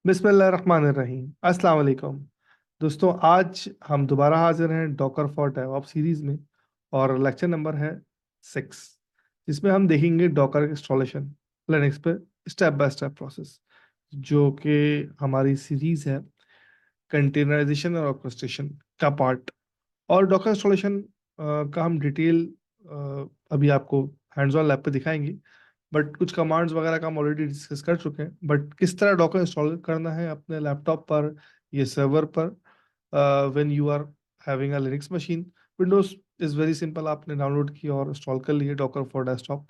बिस्मिल्लाहिर्रहमानिर्रहीम। अस्सलाम वालेकुम दोस्तों, आज हम दोबारा हाजिर हैं डॉकर फॉर डेवऑप्स सीरीज में। और लेक्चर नंबर है 6, जिसमें हम देखेंगे डॉकर इंस्टॉलेशन लिनक्स पे स्टेप बाय स्टेप प्रोसेस, जो कि हमारी सीरीज है कंटेनराइजेशन और ऑर्केस्ट्रेशन का पार्ट। और डॉकर इंस्टॉलेशन का हम डिटेल अभी आपको हैंड्स ऑन लैब पे दिखाएंगे। बट कुछ कमांड्स वगैरह का हम ऑलरेडी डिस्कस कर चुके हैं। बट किस तरह डॉकर इंस्टॉल करना है अपने लैपटॉप पर, ये सर्वर पर, when you are having a Linux machine. Windows is very simple, आपने डाउनलोड की और इंस्टॉल कर लिए Docker for desktop.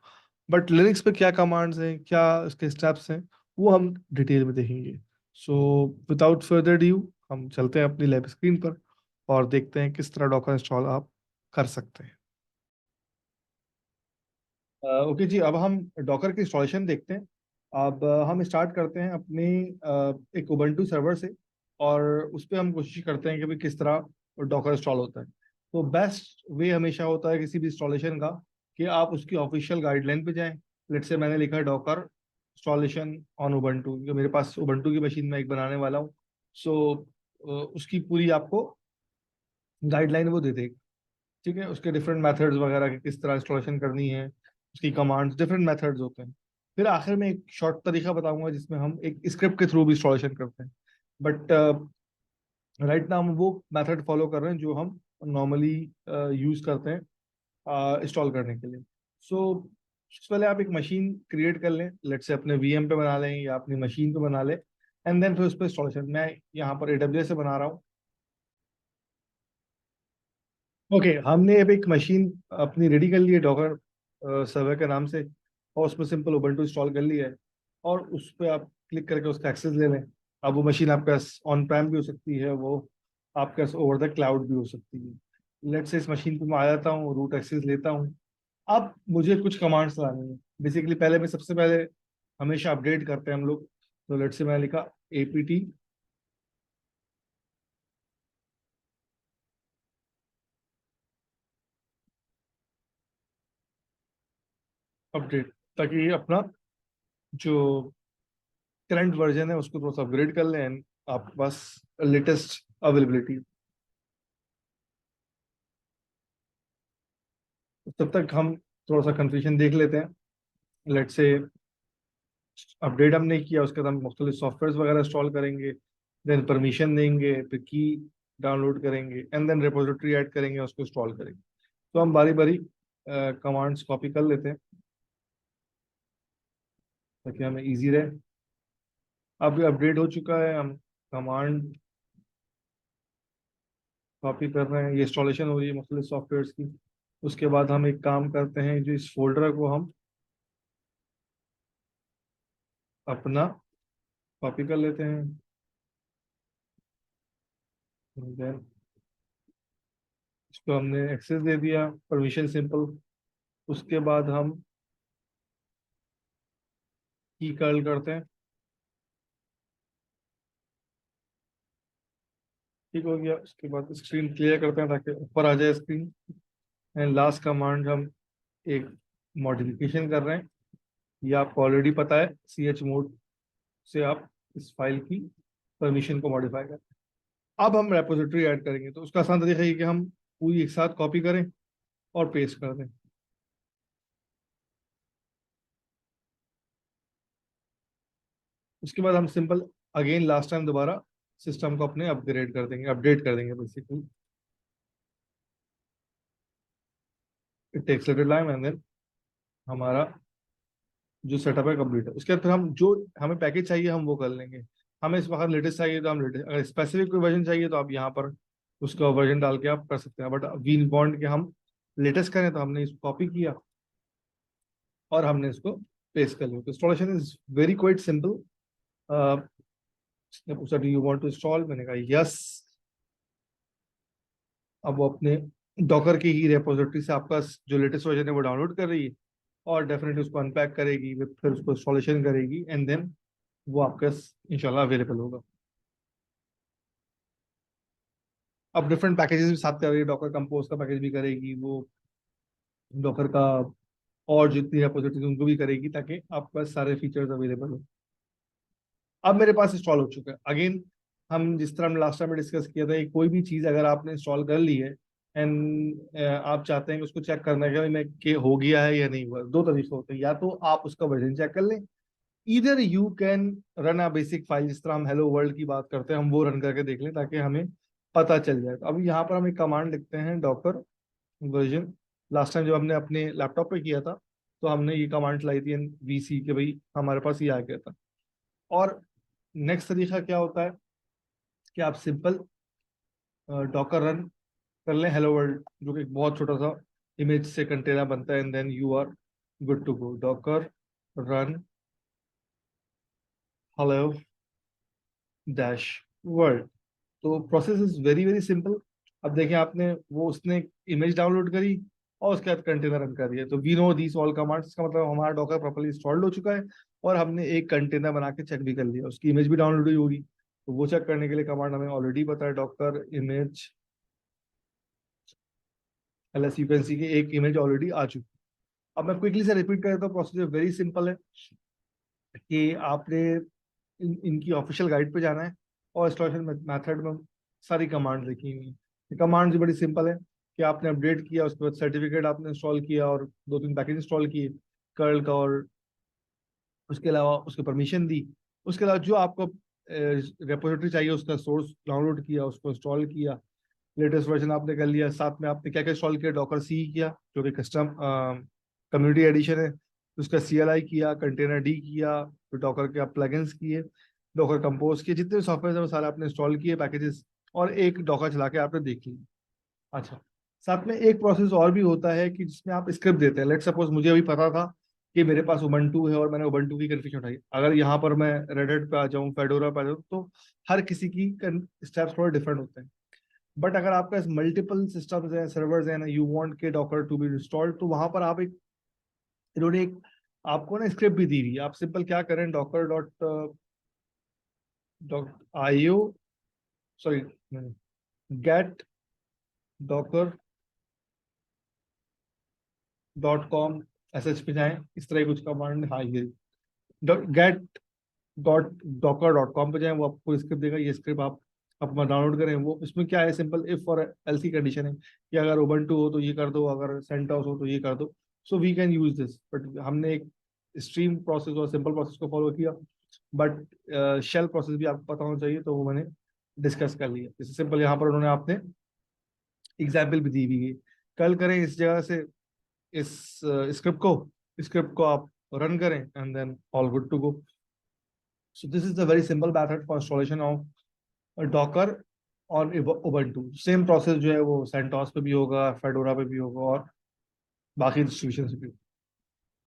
But Linux पे क्या कमांड्स हैं, क्या इसके स्टेप्स हैं, वो हम डिटेल में देखेंगे। सो विदाउट फर्दर ड्यू हम चलते हैं अपनी लैब स्क्रीन पर और देखते हैं किस तरह डॉकर इंस्टॉल आप कर सकते हैं। ओके जी, अब हम डॉकर की इंस्टॉलेशन देखते हैं। अब हम स्टार्ट करते हैं अपनी एक उबंटू सर्वर से। और उस पर हम कोशिश करते हैं कि भाई किस तरह डॉकर इंस्टॉल होता है। तो बेस्ट वे हमेशा होता है किसी भी इंस्टॉलेशन का कि आप उसकी ऑफिशियल गाइडलाइन पे जाएं। लेट से मैंने लिखा है डॉकर इंस्टॉलेशन ऑन उबंटू, क्योंकि मेरे पास उबंटू की मशीन में एक बनाने वाला हूँ। सो उसकी पूरी आपको गाइडलाइन वो दे देगा। ठीक है, उसके डिफरेंट मेथड्स वगैरह की किस तरह इंस्टॉलेशन करनी है, उसकी कमांड्स, डिफरेंट मेथड्स होते हैं। फिर आखिर में एक शॉर्ट तरीका बताऊंगा जिसमें हम एक स्क्रिप्ट के थ्रू भी इंस्टॉलेशन करते हैं। बट राइट नाउ हम वो मेथड फॉलो कर रहे हैं जो हम नॉर्मली यूज करते हैं इंस्टॉल करने के लिए। सो सबसे पहले आप एक मशीन क्रिएट कर लें, लेट से अपने वीएम पे बना लें या अपनी मशीन पे बना लें। एंड देन फिर उस पर इंस्टॉलेशन मैं यहाँ पर एडब्ल्यूएस से बना रहा हूँ। ओके, हमने अब एक मशीन अपनी रेडी कर ली है डॉकर सर्वर के नाम से। और उसमें सिंपल उबंटू इंस्टॉल कर लिया है। और उस पर आप क्लिक करके उसका एक्सेस ले लें। अब वो मशीन आपके पास ऑन प्राइम भी हो सकती है, वो आपके पास ओवर द क्लाउड भी हो सकती है। लेट से इस मशीन पे मैं आ जाता हूँ, रूट एक्सेस लेता हूँ। अब मुझे कुछ कमांड्स लानी है। बेसिकली पहले मैं सबसे पहले हमेशा अपडेट करते हैं हम लोग। तो लेट से मैंने लिखा एपीटी अपडेट, ताकि अपना जो करंट वर्जन है उसको थोड़ा सा अपग्रेड कर लें and आपके पास लेटेस्ट अवेलेबिलिटी। तब तक हम थोड़ा सा कंफ्यूजन देख लेते हैं। लेट से अपडेट हमने किया, उसके बाद हम मुख्तलिफ सॉफ्टवेयर वगैरह इंस्टॉल करेंगे। देन परमिशन देंगे, फिर की डाउनलोड करेंगे एंड देन रिपोजिटरी ऐड करेंगे, उसको इंस्टॉल करेंगे। तो हम बारी बारी कमांड्स कॉपी कर लेते हैं ताकि हमें इजी रहे। अब ये अपडेट हो चुका है, हम कमांड कॉपी कर रहे हैं, ये इंस्टॉलेशन हो रही है मुख्तलिफ सॉफ्टवेयर की। उसके बाद हम एक काम करते हैं, जो इस फोल्डर को हम अपना कॉपी कर लेते हैं। देन इसको हमने एक्सेस दे दिया, परमिशन सिंपल। उसके बाद हम की कर्ल करते हैं। ठीक हो गया, उसके बाद स्क्रीन क्लियर करते हैं ताकि ऊपर आ जाए स्क्रीन। एंड लास्ट कमांड हम एक मॉडिफिकेशन कर रहे हैं। ये आपको ऑलरेडी पता है, सी एच मोड से आप इस फाइल की परमिशन को मॉडिफाई करें। अब हम रेपोजिटरी ऐड करेंगे, तो उसका आसान तरीका ये कि हम पूरी एक साथ कॉपी करें और पेस्ट कर दें। उसके बाद हम सिंपल अगेन लास्ट टाइम दोबारा सिस्टम को अपने अपग्रेड कर देंगे, अपडेट कर देंगे basically. It takes little time and then हमारा जो सेटअप है कंप्लीट है। उसके बाद फिर हम जो हमें पैकेज चाहिए हम वो कर लेंगे। हमें इस वक्त लेटेस्ट चाहिए तो हम लेटेस्ट, अगर स्पेसिफिक कोई वर्जन चाहिए तो आप यहाँ पर उसका वर्जन डाल के आप कर सकते हैं। बट वी वांट कि हम लेटेस्ट करें, तो हमने इसको कॉपी किया और हमने इसको पेस्ट कर लिया। तो installation is very quite simple. उसने पूछा do you want to install, मैंने कहा यस। अब वो अपने डॉकर की ही रेपोजिटरी से आपका जो लेटेस्ट वर्जन है वो डाउनलोड कर रही है और डेफिनेटली उसको अनपैक करेगी, फिर उसको इंस्टॉलेशन करेगी एंड देन वो आपके इंशाल्लाह अवेलेबल होगा। अब डिफरेंट पैकेजेस भी साथ कर रही है, डॉकर कंपोज का पैकेज भी करेगी वो, डॉकर का और जितनी रेपोजिटरीज उनको भी करेगी ताकि आपके पास सारे फीचर्स अवेलेबल हो। अब मेरे पास इंस्टॉल हो चुका है। अगेन हम जिस तरह हमने लास्ट टाइम में डिस्कस किया था, कि कोई भी चीज़ अगर आपने इंस्टॉल कर ली है एंड आप चाहते हैं कि उसको चेक करना है कि भाई मैं के हो गया है या नहीं हुआ, दो तरीके होते हैं। या तो आप उसका वर्जन चेक कर लें, इधर you can run a basic file, जिस तरह हम हेलो वर्ल्ड की बात करते हैं हम वो रन करके देख लें ताकि हमें पता चल जाए। तो अभी यहाँ पर हम एक कमांड लिखते हैं, डॉकर वर्जन। लास्ट टाइम जब हमने अपने लैपटॉप पे किया था तो हमने ये कमांड चलाई थी वीसी के, भाई हमारे पास ये आ गया था। और नेक्स्ट तरीका क्या होता है कि आप सिंपल डॉकर रन कर लें हेलो वर्ल्ड, जो कि एक बहुत छोटा सा इमेज से कंटेनर बनता है, and then you are good to go. Docker run hello dash world. तो process is very very simple. अब देखिए आपने वो उसने इमेज डाउनलोड करी और उसके बाद कंटेनर रन कर दिया। तो we know these all commands, इसका मतलब हमारा डॉकर प्रॉपर्ली इंस्टॉल्ड हो चुका है और हमने एक कंटेनर बना के चेक भी कर लिया, उसकी इमेज भी डाउनलोड हुई होगी। तो वो चेक करने के लिए कमांड हमें ऑलरेडी पता है, Docker image LS. You can see की एक इमेज ऑलरेडी आ चुकी है। अब मैं क्विकली से रिपीट कर देता हूँ, प्रोसीजर वेरी सिंपल है कि आपने इनकी ऑफिशियल गाइड पे जाना है और इंस्टॉलेशन मेथड में सारी कमांड लिखी हुई है। कमांड बड़ी सिंपल है कि आपने अपडेट किया, उसके बाद सर्टिफिकेट आपने इंस्टॉल किया और दो तीन पैकेज इंस्टॉल किए कर्ल का, और उसके अलावा उसको परमिशन दी। उसके अलावा जो आपको रेपोजिटरी चाहिए उसका सोर्स डाउनलोड किया, उसको इंस्टॉल किया, लेटेस्ट वर्जन आपने कर लिया। साथ में आपने क्या क्या इंस्टॉल किया, डॉकर सी किया जो कि कस्टम कम्युनिटी एडिशन है, उसका CLI किया, कंटेनर डी किया, फिर डॉकर के आप प्लगइन्स किए, डॉकर कंपोज किए, जितने सॉफ्टवेयर है वो सारे आपने इंस्टॉल किए पैकेजेस, और एक डॉकर चला के आपने देख लिया। अच्छा, साथ में एक प्रोसेस और भी होता है कि जिसमें आप स्क्रिप्ट देते हैं। लेट सपोज मुझे अभी पता था कि मेरे पास उबंटू है और मैंने उबंटू की कन्फिग्रेशन उठाई, अगर यहाँ पर मैं रेडिट पे आ जाऊँ, फेडोरा पे आ जाऊँ, तो हर किसी की स्टेप्स थोड़े डिफरेंट होते हैं। बट अगर आपका मल्टीपल सिस्टम्स हैं, सर्वर्स हैं, यू वांट के डॉकर टू बी इंस्टॉल्ड, तो वहां पर आप एक, इन्होंने एक आपको ना स्क्रिप्ट भी दी हुई है। आप सिंपल क्या करें, Docker dot dot IO, sorry, get Docker .com SH पे जाएं, इस तरह की कुछ कमांड, हाँ ये गेट .docker.com पे जाएं, वो आपको स्क्रिप्ट देगा। ये स्क्रिप्ट आप अपना डाउनलोड करें। वो इसमें क्या है, सिंपल इफ और एल्सी कंडीशन है कि अगर उबंटू हो तो ये कर दो, अगर सेंटोस हो तो ये कर दो। So we can use this, but हमने एक स्ट्रीम प्रोसेस और सिंपल प्रोसेस को फॉलो किया, बट शेल प्रोसेस भी आपको पता होना चाहिए, तो वो मैंने डिस्कस कर लिया। जैसे सिंपल यहाँ पर उन्होंने आपने एग्जाम्पल भी दी हुई है। कल करें इस जगह से इस स्क्रिप्ट को आप रन करें, and then all good to go. So this is the very simple method for installation of Docker और उबंटू। सेम प्रोसेस जो है वो सेंटोस पे भी होगा, फेडोरा पे भी होगा और बाकी डिस्ट्रीब्यूशन पे भी।